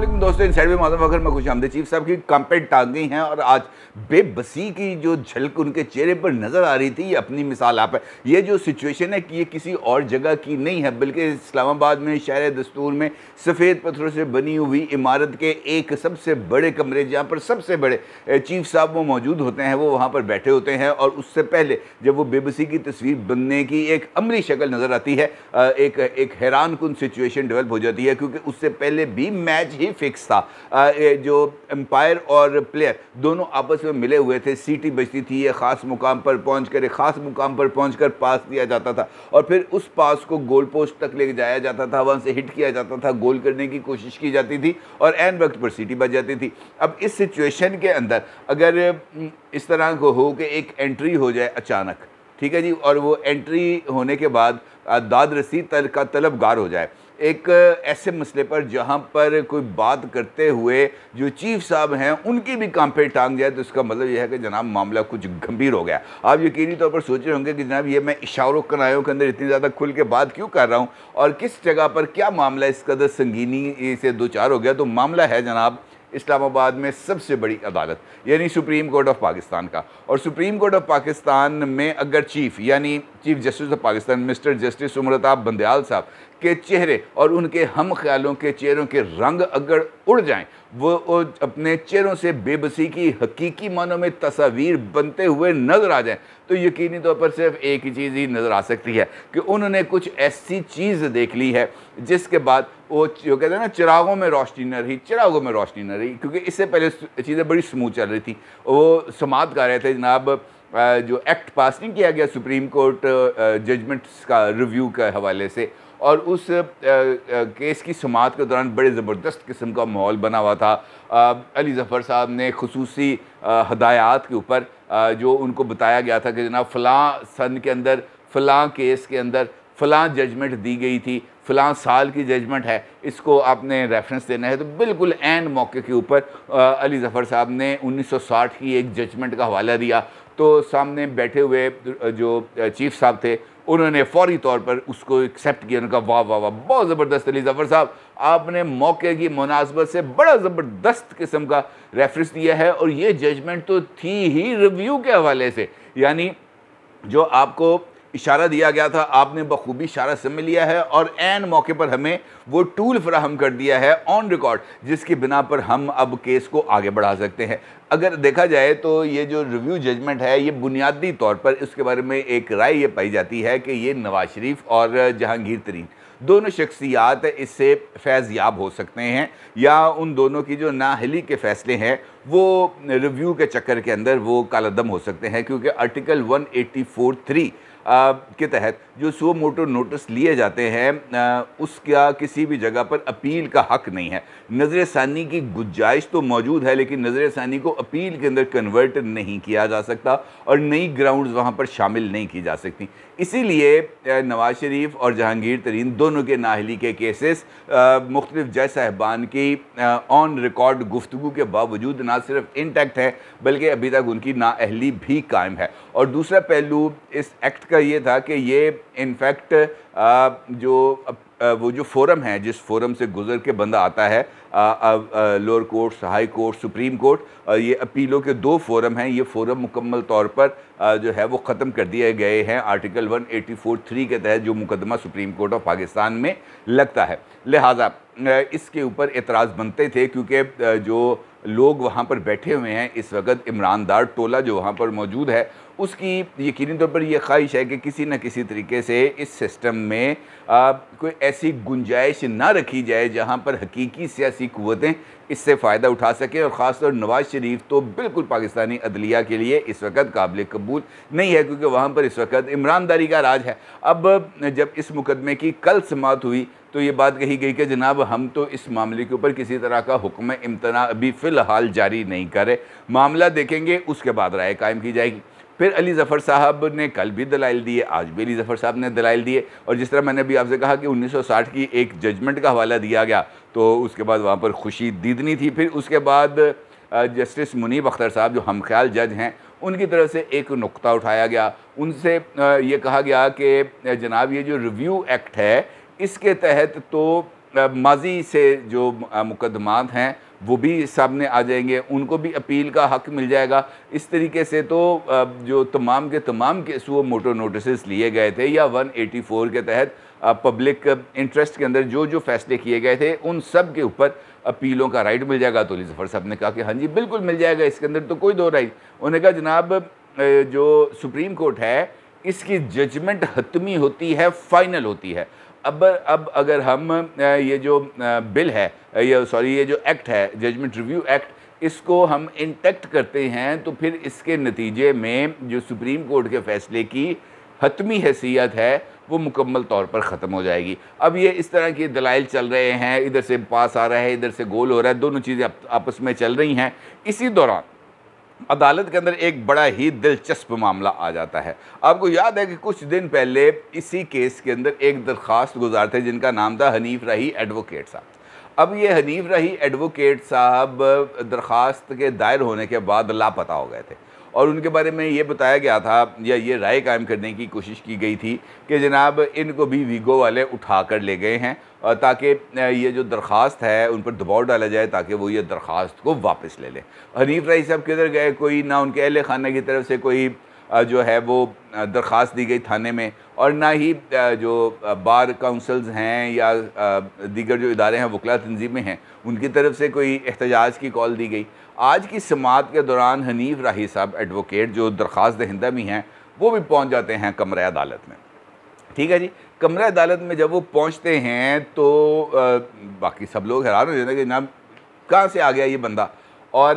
अस्सलाम दोस्तों, इनसाइड में मौजूद वक्त में खुश आमदीद। चीफ साहब की कंपेट टांगी हैं और आज बेबसी की जो झलक उनके चेहरे पर नज़र आ रही थी, ये अपनी मिसाल आप है। ये जो सिचुएशन है कि ये किसी और जगह की नहीं है, बल्कि इस्लामाबाद में शहर दस्तूर में सफ़ेद पत्थरों से बनी हुई इमारत के एक सबसे बड़े कमरे, जहाँ पर सबसे बड़े चीफ साहब वो मौजूद होते हैं, वो वहाँ पर बैठे होते हैं। और उससे पहले जब वो बेबसी की तस्वीर बनने की एक अमली शक्ल नज़र आती है, एक हैरान कुन सिचुएशन डेवलप हो जाती है, क्योंकि उससे पहले भी मैच ही फिक्स था। जो एम्पायर और प्लेयर दोनों आपस में मिले हुए थे, सीटी बजती थी, ये ख़ास मुकाम पर पहुंचकर एक ख़ास मुकाम पर पहुंचकर पास दिया जाता था और फिर उस पास को गोल पोस्ट तक ले जाया जाता था, वहाँ से हिट किया जाता था, गोल करने की कोशिश की जाती थी और एन वक्त पर सीटी बज जाती थी। अब इस सिचुएशन के अंदर अगर इस तरह को हो कि एक एंट्री हो जाए अचानक, ठीक है जी, और वो एंट्री होने के बाद दाद रसीद का तलबगार हो जाए एक ऐसे मसले पर जहाँ पर कोई बात करते हुए जो चीफ साहब हैं उनकी भी कांपे टांग जाए, तो इसका मतलब यह है कि जनाब मामला कुछ गंभीर हो गया। आप यकीनी तौर पर सोच रहे होंगे कि जनाब ये मैं इशारों कनायों के अंदर इतनी ज़्यादा खुल के बात क्यों कर रहा हूँ और किस जगह पर क्या मामला इस कदर संगीनी से दो चार हो गया। तो मामला है जनाब इस्लामाबाद में सबसे बड़ी अदालत यानी सुप्रीम कोर्ट ऑफ पाकिस्तान का। और सुप्रीम कोर्ट ऑफ पाकिस्तान में अगर चीफ यानी chief justice of Pakistan mister justice Umar Ata Bandial साहब के चेहरे और उनके हम ख्यालों के चेहरों के रंग अगर उड़ जाएं, वो अपने चेहरों से बेबसी की हकीकी मानों में तस्वीर बनते हुए नज़र आ जाएं, तो यकीनी तौर पर सिर्फ एक ही चीज़ ही नज़र आ सकती है कि उन्होंने कुछ ऐसी चीज़ देख ली है जिसके बाद वो जो कहते हैं ना चिरागों में रोशनी न रही, चिरागों में रोशनी न रही। क्योंकि इससे पहले चीज़ें बड़ी स्मूथ चल रही थी। वो समात कर रहे थे जनाब, जो एक्ट पास नहीं किया गया सुप्रीम कोर्ट जजमेंट्स का रिव्यू के हवाले से, और उस केस की समात के दौरान बड़े ज़बरदस्त किस्म का माहौल बना हुआ था। अली ज़फ़र साहब ने खुसूसी हदायत के ऊपर जो उनको बताया गया था कि जनाब फ़लाँ सन के अंदर फ़लाँ केस के अंदर फ़लाँ जजमेंट दी गई थी, फ़लाँ साल की जजमेंट है, इसको आपने रेफरेंस देना है। तो बिल्कुल ऐन मौके के ऊपर अली ज़फ़र साहब ने 1960 की एक जजमेंट का हवाला दिया, तो सामने बैठे हुए जो चीफ साहब थे उन्होंने फ़ौरी तौर पर उसको एक्सेप्ट किया। उनका वाह वाह वाह, बहुत ज़बरदस्त अली ज़फ़र साहब, आपने मौके की मुनासबत से बड़ा ज़बरदस्त किस्म का रेफरेंस दिया है। और ये जजमेंट तो थी ही रिव्यू के हवाले से, यानी जो आपको इशारा दिया गया था आपने बखूबी इशारा समझ लिया है और ऐन मौके पर हमें वो टूल फराहम कर दिया है ऑन रिकॉर्ड, जिसकी बिना पर हम अब केस को आगे बढ़ा सकते हैं। अगर देखा जाए तो ये जो रिव्यू जजमेंट है, ये बुनियादी तौर पर इसके बारे में एक राय ये पाई जाती है कि ये नवाज शरीफ और जहांगीर तरीन दोनों शख्सियात इससे फैज़ याब हो सकते हैं, या उन दोनों की जो नाअहली के फ़ैसले हैं वो रिव्यू के चक्कर के अंदर वो कालादम हो सकते हैं। क्योंकि आर्टिकल 184(3) के तहत जो सो मोटो नोटिस लिए जाते हैं उसका किसी भी जगह पर अपील का हक नहीं है। नज़र सानी की गुंजाइश तो मौजूद है, लेकिन नज़र सानी को अपील के अंदर कन्वर्ट नहीं किया जा सकता और नई ग्राउंड्स वहाँ पर शामिल नहीं की जा सकती। इसीलिए नवाज शरीफ और जहांगीर तरीन दोनों के नाअहली के केसेस मुख्तलिफ जज साहिबान की ऑन रिकॉर्ड गुफ्तगू के बावजूद ना सिर्फ इंटैक्ट है, बल्कि अभी तक उनकी नाअहली भी कायम है। और दूसरा पहलू इस एक्ट का ये था कि ये इनफैक्ट वो जो फोरम है, जिस फोरम से गुजर के बंदा आता है, lower courts, high court, supreme court, ये अपीलों के दो फोरम हैं, ये फोरम मुकम्मल तौर पर जो है वो ख़त्म कर दिए गए हैं आर्टिकल 184(3) के तहत जो मुकदमा सुप्रीम कोर्ट ऑफ पाकिस्तान में लगता है। लिहाजा इसके ऊपर एतराज़ बनते थे, क्योंकि जो लोग वहाँ पर बैठे हुए हैं इस वक्त, इमरानदार टोला जो वहाँ पर मौजूद है, उसकी यकीनी तौर पर यह ख्वाहिश है कि किसी न किसी तरीके से इस सिस्टम में कोई ऐसी गुंजाइश ना रखी जाए जहाँ पर हकीकी सियासी क़ुव्वतें इससे फ़ायदा उठा सकें। और ख़ास तौर नवाज शरीफ तो बिल्कुल पाकिस्तानी अदलिया के लिए इस वक्त काबिल कबूल नहीं है, क्योंकि वहाँ पर इस वक्त ईमानदारी का राज है। अब जब इस मुकदमे की कल समाअत हुई तो ये बात कही गई कि जनाब हम तो इस मामले के ऊपर किसी तरह का हुक्म इम्तना अभी फ़िलहाल जारी नहीं कर रहे, मामला देखेंगे उसके बाद राय कायम की जाएगी। फिर अली ज़फ़र साहब ने कल भी दलाइल दिए, आज भी अली ज़फ़र साहब ने दलाइल दिए। और जिस तरह मैंने अभी आपसे कहा कि 1960 की एक जजमेंट का हवाला दिया गया, तो उसके बाद वहाँ पर खुशी दीदनी थी। फिर उसके बाद जस्टिस मुनीब अख्तर साहब जो हम ख्याल जज हैं, उनकी तरफ से एक नुक्ता उठाया गया, उनसे ये कहा गया कि जनाब ये जो रिव्यू एक्ट है इसके तहत तो माजी से जो मुकदमात हैं वो भी सामने आ जाएंगे, उनको भी अपील का हक़ मिल जाएगा। इस तरीके से तो जो तमाम के तमाम केस वो मोटो नोटिस लिए गए थे या 184 के तहत पब्लिक इंटरेस्ट के अंदर जो जो फैसले किए गए थे उन सब के ऊपर अपीलों का राइट मिल जाएगा। तो अली ज़फ़र साहब ने कहा कि हाँ जी बिल्कुल मिल जाएगा, इसके अंदर तो कोई दो राय। उन्होंने कहा जनाब जो सुप्रीम कोर्ट है इसकी जजमेंट हतमी होती है, फ़ाइनल होती है। अब अगर हम ये जो बिल है ये जो एक्ट है जजमेंट रिव्यू एक्ट, इसको हम इंटेक्ट करते हैं तो फिर इसके नतीजे में जो सुप्रीम कोर्ट के फ़ैसले की हतमी हैसियत है वो मुकम्मल तौर पर ख़त्म हो जाएगी। अब ये इस तरह के दलाइल चल रहे हैं, इधर से पास आ रहा है, इधर से गोल हो रहा है, दोनों चीज़ें आपस में चल रही हैं। इसी दौरान अदालत के अंदर एक बड़ा ही दिलचस्प मामला आ जाता है। आपको याद है कि कुछ दिन पहले इसी केस के अंदर एक दरख्वास्त गुजार थे जिनका नाम था हनीफ राही एडवोकेट साहब। अब ये हनीफ राही एडवोकेट साहब दरख्वास्त के दायर होने के बाद लापता हो गए थे और उनके बारे में ये बताया गया था या ये राय कायम करने की कोशिश की गई थी कि जनाब इनको भी वीगो वाले उठा कर ले गए हैं ताकि ये जो दरख्वास्त है उन पर दबाव डाला जाए ताकि वो ये दरख्वास्त को वापस ले लें। हनीफ राही साहब किधर गए, कोई ना उनके अहल खाना की तरफ से कोई जो है वो दरख्वास्त दी गई थाने में और ना ही जो बार काउंसिल्स हैं या दीगर जो इदारे हैं वकला तंजीमें हैं उनकी तरफ से कोई एहतजाज की कॉल दी गई। आज की समाअत के दौरान हनीफ राही साहब एडवोकेट जो दरख्वास्त दहिंदा भी हैं वो भी पहुंच जाते हैं कमरा अदालत में। ठीक है जी, कमरा अदालत में जब वो पहुंचते हैं तो बाकी सब लोग हैरान हो जाते हैं कि जनाब कहाँ से आ गया ये बंदा। और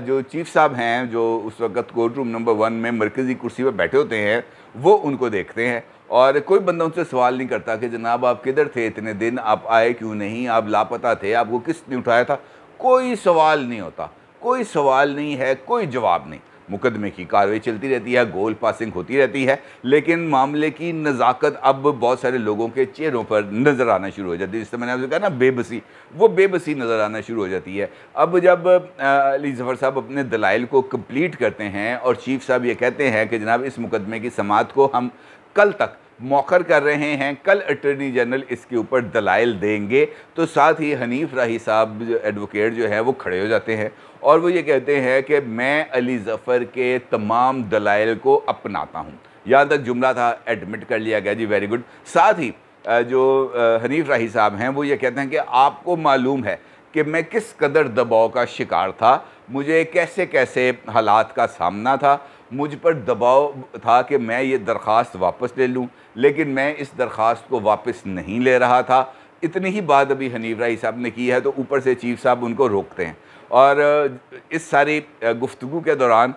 जो चीफ़ साहब हैं जो उस वक़्त कोर्ट रूम नंबर 1 में मरकज़ी कुर्सी पर बैठे होते हैं वो उनको देखते हैं और कोई बंदा उनसे सवाल नहीं करता कि जनाब आप किधर थे इतने दिन, आप आए क्यों नहीं, आप लापता थे, आपको किसने उठाया था। कोई सवाल नहीं होता, कोई सवाल नहीं है, कोई जवाब नहीं। मुकदमे की कार्रवाई चलती रहती है, गोल पासिंग होती रहती है, लेकिन मामले की नज़ाकत अब बहुत सारे लोगों के चेहरों पर नज़र आना शुरू हो जाती है। जिससे मैंने आपसे कहा ना बेबसी, वो बेबसी नज़र आना शुरू हो जाती है। अब जब अली ज़फ़र साहब अपने दलाइल को कंप्लीट करते हैं और चीफ़ साहब ये कहते हैं कि जनाब इस मुकदमे की समाअत को हम कल तक मौखर कर रहे हैं, कल अटॉर्नी जनरल इसके ऊपर दलाइल देंगे, तो साथ ही हनीफ राही साहब एडवोकेट जो है वो खड़े हो जाते हैं और वो ये कहते हैं कि मैं अली ज़फ़र के तमाम दलाइल को अपनाता हूँ। यहाँ तक जुमला था, एडमिट कर लिया गया जी, वेरी गुड। साथ ही जो हनीफ राही साहब हैं वो ये कहते हैं कि आपको मालूम है कि मैं किस कदर दबाव का शिकार था, मुझे कैसे कैसे हालात का सामना था, मुझ पर दबाव था कि मैं ये दरख्वास्त वापस ले लूँ, लेकिन मैं इस दरख्वास्त को वापस नहीं ले रहा था। इतनी ही बात अभी हनीफ राही साहब ने की है तो ऊपर से चीफ़ साहब उनको रोकते हैं और इस सारी गुफ्तगू के दौरान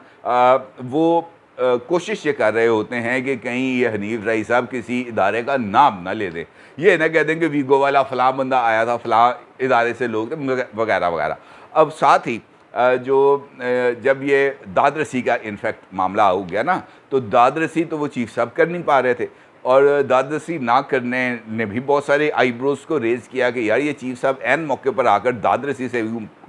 वो कोशिश ये कर रहे होते हैं कि कहीं ये हनीफ राही साहब किसी इदारे का नाम ना ले दें, ये ना कह दें कि वीगो वाला फ़लाँ बंदा आया था, फ़लाँ इदारे से लोग वगैरह वगैरह। अब साथ ही जब ये दादरसी का इनफैक्ट मामला हो गया ना, तो दादरसी तो वो चीफ़ साहब कर नहीं पा रहे थे और दादरसी ना करने ने भी बहुत सारे आईब्रोज को रेज़ किया कि यार ये चीफ़ साहब एन मौके पर आकर दादरसी से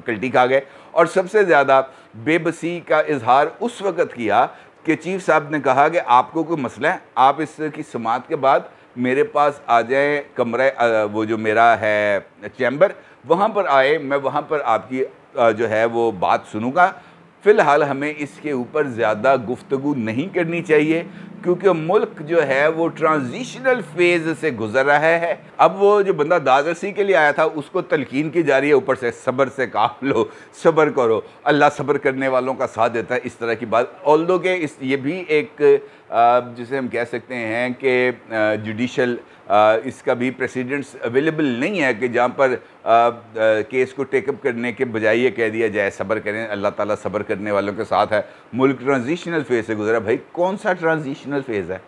कल्टी खा गए। और सबसे ज़्यादा बेबसी का इजहार उस वक़्त किया कि चीफ़ साहब ने कहा कि आपको कोई मसला है, आप इसकी समाअत के बाद मेरे पास आ जाएँ, कमरा वो जो मेरा है चैम्बर वहाँ पर आए, मैं वहाँ पर आपकी जो है वो बात सुनूंगा। फ़िलहाल हमें इसके ऊपर ज़्यादा गुफ्तगू नहीं करनी चाहिए क्योंकि मुल्क जो है वो ट्रांजिशनल फेज़ से गुज़र रहा है। अब वो जो बंदा दादरसी के लिए आया था उसको तलकीन की जा रही है ऊपर से, सब्र से काम लो, सब्र करो, अल्लाह सब्र करने वालों का साथ देता है, इस तरह की बात। ऑल्दो के ये भी एक जिसे हम कह सकते हैं कि जुडिशल इसका भी प्रेसिडेंट्स अवेलेबल नहीं है कि जहाँ पर केस को टेकअप करने के बजाय ये कह दिया जाए सब्र करें, अल्लाह ताला सब्र करने वालों के साथ है। मुल्क ट्रांजिशनल फेज़ से गुजरा। भाई कौन सा ट्रांजिशनल फेज़ है?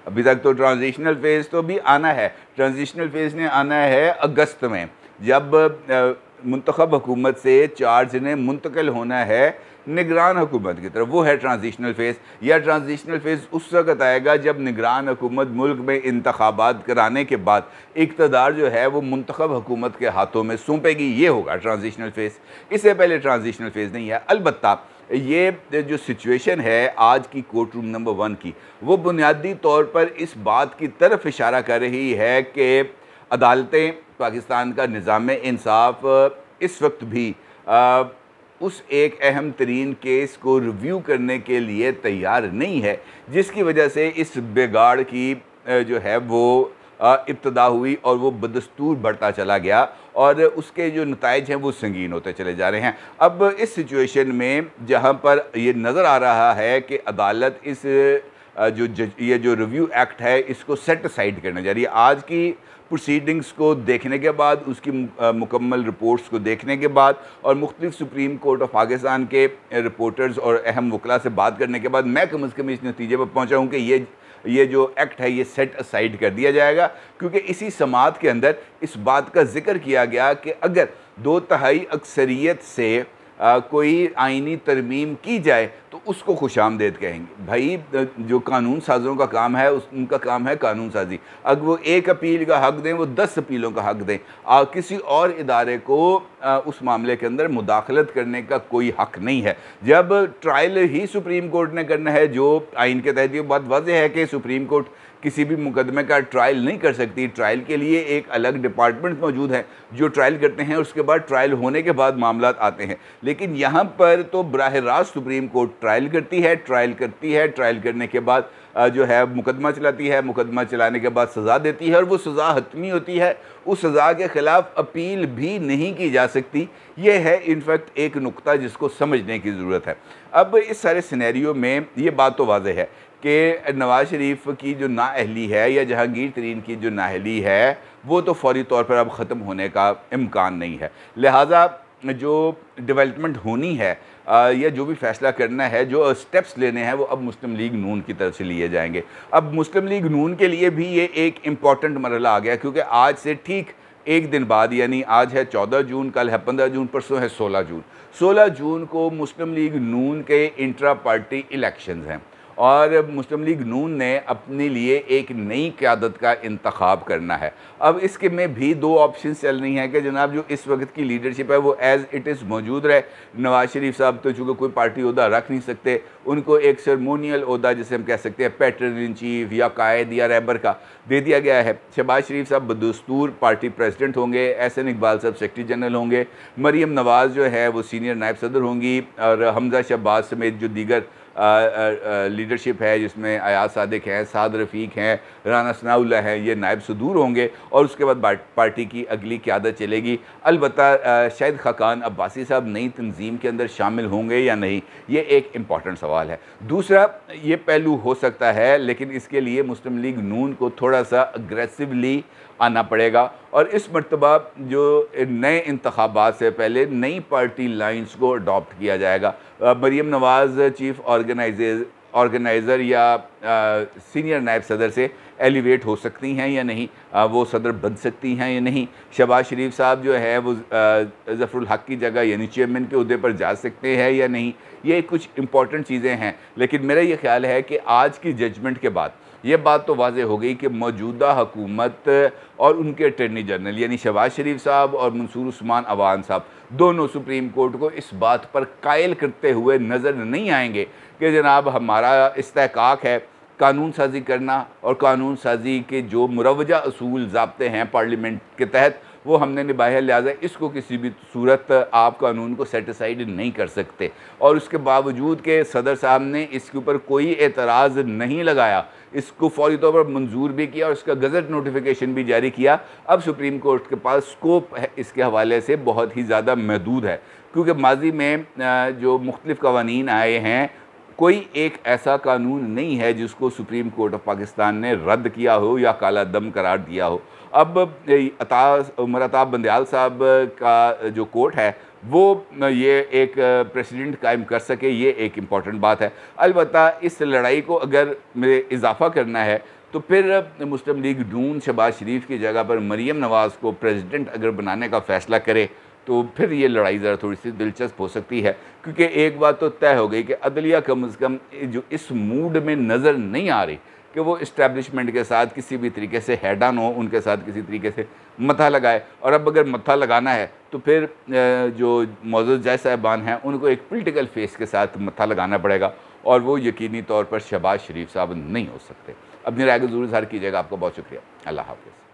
अभी तक तो ट्रांजिशनल फेज़ तो भी आना है, ट्रांजिशनल फेज़ ने आना है अगस्त में, जब मुंतखब हुकूमत से चार्ज ने मुंतकिल होना है निगरान हुकूमत की तरफ, वो है ट्रांजिशनल फेज़। या ट्रांजिशनल फेज़ उस वक़्त आएगा जब निगरान हुकूमत मुल्क में इंतखाबात कराने के बाद इक़्तिदार जो है वो मुंतखब हुकूमत के हाथों में सौंपेगी, ये होगा ट्रांजिशनल फेज़। इससे पहले ट्रांजिशनल फेज़ नहीं है। अलबत्ता ये जो सिचुएशन है आज की कोर्ट रूम नंबर 1 की, वो बुनियादी तौर पर इस बात की तरफ इशारा कर रही है कि अदालतें, पाकिस्तान का निज़ाम इंसाफ इस वक्त भी उस एक अहम तरीन केस को रिव्यू करने के लिए तैयार नहीं है, जिसकी वजह से इस बिगाड़ की जो है वो इब्तदा हुई और वो बदस्तूर बढ़ता चला गया और उसके जो नताइज हैं वो संगीन होते चले जा रहे हैं। अब इस सिचुएशन में जहाँ पर ये नज़र आ रहा है कि अदालत इस ये जो रिव्यू एक्ट है इसको सेट असाइड करने जा रही है, आज की प्रोसीडिंग्स को देखने के बाद, उसकी मुकम्मल रिपोर्ट्स को देखने के बाद और मुख्तलिफ सुप्रीम कोर्ट ऑफ पाकिस्तान के रिपोर्टर्स और अहम वकला से बात करने के बाद मैं कम अज़ कम इस नतीजे पर पहुँचा हूँ कि ये जो एक्ट है ये सेट असाइड कर दिया जाएगा, क्योंकि इसी समात के अंदर इस बात का जिक्र किया गया कि अगर 2/3 अक्सरियत से कोई आइनी तरमीम की जाए तो उसको खुशामदेद कहेंगे। भाई जो कानून साज़ों का काम है उनका काम है कानून साजी। अगर वो एक अपील का हक़ दें, वो 10 अपीलों का हक़ दें, किसी और इदारे को उस मामले के अंदर मुदाखलत करने का कोई हक़ नहीं है। जब ट्रायल ही सुप्रीम कोर्ट ने करना है, जो आइन के तहत ये बात वाज़ेह है कि सुप्रीम कोर्ट किसी भी मुकदमे का ट्रायल नहीं कर सकती। ट्रायल के लिए एक अलग डिपार्टमेंट मौजूद है जो ट्रायल करते हैं, उसके बाद ट्रायल होने के बाद मामला आते हैं। लेकिन यहाँ पर तो बराह रास्त सुप्रीम कोर्ट ट्रायल करती है, ट्रायल करने के बाद जो है मुकदमा चलाती है, मुकदमा चलाने के बाद सज़ा देती है और वो सज़ा हतमी होती है। उस सज़ा के ख़िलाफ़ अपील भी नहीं की जा सकती। ये है इनफैक्ट एक नुक्ता जिसको समझने की ज़रूरत है। अब इस सारे सिनेरियो में ये बात तो वाज़ेह है कि नवाज़ शरीफ की जो नाअहली है या जहांगीर तरीन की जो नाअहली है वो तो फौरी तौर पर अब ख़त्म होने का इम्कान नहीं है। लिहाजा जो डेवलपमेंट होनी है या जो भी फ़ैसला करना है, जो स्टेप्स लेने हैं, वो अब मुस्लिम लीग नून की तरफ से लिए जाएंगे। अब मुस्लिम लीग नून के लिए भी ये एक इम्पॉर्टेंट मरहला आ गया, क्योंकि आज से ठीक एक दिन बाद, यानी आज है 14 जून, कल है 15 जून, परसों है 16 जून। 16 जून को मुस्लिम लीग नून के इंट्रा पार्टी इलेक्शंस हैं और मुस्लिम लीग नून ने अपने लिए एक नई क़यादत का इंतखाब करना है। अब इसके में भी 2 ऑप्शन चल रही हैं कि जनाब जो इस वक्त की लीडरशिप है वो एज़ इट इज़ मौजूद रहे। नवाज़ शरीफ साहब तो चूँकि कोई पार्टी ओहदा रख नहीं सकते, उनको एक सेरेमोनियल ओहदा जिसे हम कह सकते हैं पैटर्न इन चीफ या कायद या रहबर का दे दिया गया है। शहबाज शरीफ साहब बदस्तूर पार्टी प्रेसिडेंट होंगे, एहसन इकबाल साहब सेक्रेटरी जनरल होंगे, मरीम नवाज़ जो है वो सीनियर नायब सदर होंगी और हमजा शहबाज समेत जो दीगर लीडरशिप है जिसमें अयाज सादिक हैं, साद रफ़ीक हैं, राना सनाउल्लाह हैं, ये नायब सदूर होंगे और उसके बाद पार्टी की अगली क़यादत चलेगी। अलबत्ता शायद खाकान अब्बासी साहब नई तंजीम के अंदर शामिल होंगे या नहीं, ये एक इम्पॉर्टेंट सवाल है। दूसरा ये पहलू हो सकता है, लेकिन इसके लिए मुस्लिम लीग नून को थोड़ा सा अग्रेसिवली आना पड़ेगा और इस मरतबा जो नए इंतखाबात से पहले नई पार्टी लाइन्स को अडॉप्ट किया जाएगा। मरीम नवाज़ चीफ ऑर्गेनाइज़र या सीनियर नायब सदर से एलिवेट हो सकती हैं या नहीं, वो सदर बन सकती हैं या नहीं। शहबाज शरीफ साहब जो है वो ज़फ़रुल हक़ की जगह यानी चेयरमैन के ओहदे पर जा सकते हैं या नहीं, ये कुछ इंपॉर्टेंट चीज़ें हैं। लेकिन मेरा ये ख्याल है कि आज की जजमेंट के बाद ये बात तो वाज़ेह हो गई कि मौजूदा हुकूमत और उनके अटॉर्नी जनरल यानी शहबाज शरीफ साहब और मंसूर उस्मान अवान साहब दोनों सुप्रीम कोर्ट को इस बात पर कायल करते हुए नज़र नहीं आएंगे कि जनाब हमारा इस्तेहकाक है कानून साजी करना और कानून साजी के जो मुरवजा असूल ज़ाब्ते हैं पार्लियामेंट के तहत वो हमने निभाया, लिहाजा इसको किसी भी सूरत आप कानून को सेटिसाइड नहीं कर सकते। और उसके बावजूद के सदर साहब ने इसके ऊपर कोई एतराज़ नहीं लगाया, इसको फौरी तौर पर मंजूर भी किया और इसका गज़ट नोटिफिकेशन भी जारी किया। अब सुप्रीम कोर्ट के पास स्कोप है इसके हवाले से बहुत ही ज़्यादा महदूद है, क्योंकि माजी में जो मुख्तलिफ़ कवानीन आए हैं कोई एक ऐसा कानून नहीं है जिसको सुप्रीम कोर्ट ऑफ पाकिस्तान ने रद्द किया हो या काला दम करार दिया हो। अब उमर अताब बंदयाल साहब का जो कोर्ट है वो ये एक प्रेसिडेंट कायम कर सके, ये एक इम्पॉर्टेंट बात है। अलबत्ता इस लड़ाई को अगर इजाफ़ा करना है तो फिर मुस्लिम लीग नून शहबाज शरीफ की जगह पर मरीम नवाज़ को प्रेसिडेंट अगर बनाने का फ़ैसला करे तो फिर ये लड़ाई ज़रा थोड़ी सी दिलचस्प हो सकती है, क्योंकि एक बात तो तय हो गई कि अदलिया कम अज़ कम जो इस मूड में नज़र नहीं आ रही कि वो इस्टेब्लिशमेंट के साथ किसी भी तरीके से हेड ऑन हो, उनके साथ किसी तरीके से मत्था लगाए। और अब अगर मत्था लगाना है तो फिर जो मौजूद जज साहिबान हैं उनको एक पॉलिटिकल फेस के साथ मत्था लगाना पड़ेगा और वो यकीनी तौर पर शहबाज शरीफ साहब नहीं हो सकते। अपनी राय को ज़रूर इज़हार कीजिएगा। आपका बहुत शुक्रिया। अल्लाह हाफ़िज़।